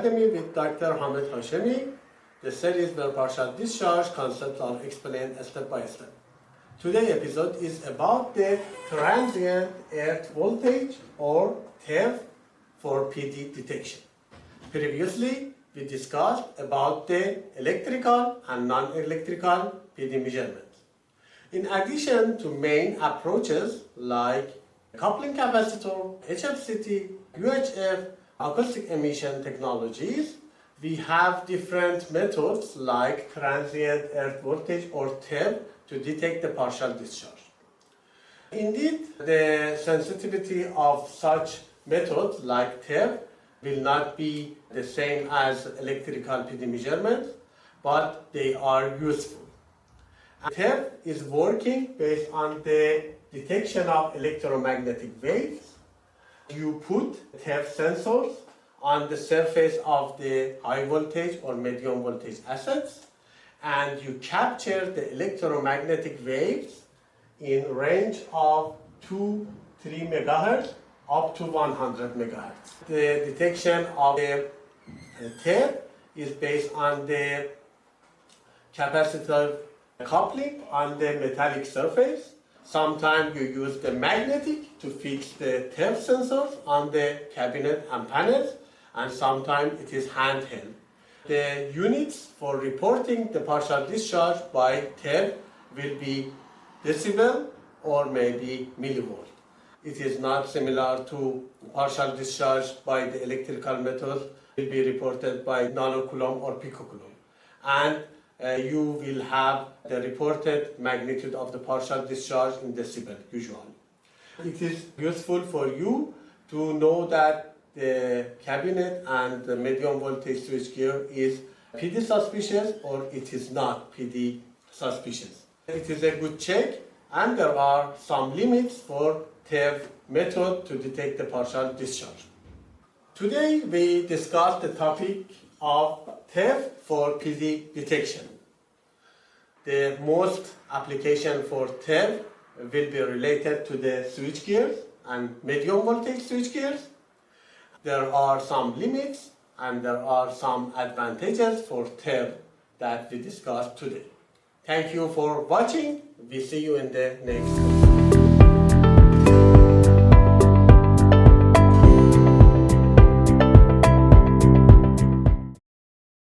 Academy with Dr. Hashemi, the series where partial discharge concepts are explained step by step. Today's episode is about the transient earth voltage or TEV for PD detection. Previously, we discussed about the electrical and non-electrical PD measurements. In addition to main approaches like coupling capacitor, HFCT, UHF, acoustic emission technologies, we have different methods like transient earth voltage or TEV to detect the partial discharge. Indeed, the sensitivity of such methods like TEV will not be the same as electrical PD measurements, but they are useful. TEV is working based on the detection of electromagnetic waves. You put TEV sensors on the surface of the high voltage or medium voltage assets, and you capture the electromagnetic waves in range of 2-3 megahertz up to 100 megahertz. The detection of the TEV is based on the capacitor coupling on the metallic surface. Sometimes you use the magnetic to fix the TEV sensors on the cabinet and panels, and sometimes it is handheld. The units for reporting the partial discharge by TEV will be decibel or maybe millivolt. It is not similar to partial discharge by the electrical method. It will be reported by nanocoulomb or picocoulomb. And you will have the reported magnitude of the partial discharge in decibel usually. It is useful for you to know that the cabinet and the medium voltage switchgear is PD suspicious or it is not PD suspicious. It is a good check, and there are some limits for TEV method to detect the partial discharge. Today we discuss the topic of TEV for PD detection. The most application for TEV will be related to the switchgears and medium voltage switchgears. There are some limits and there are some advantages for TEV that we discussed today. Thank you for watching. We see you in the next video.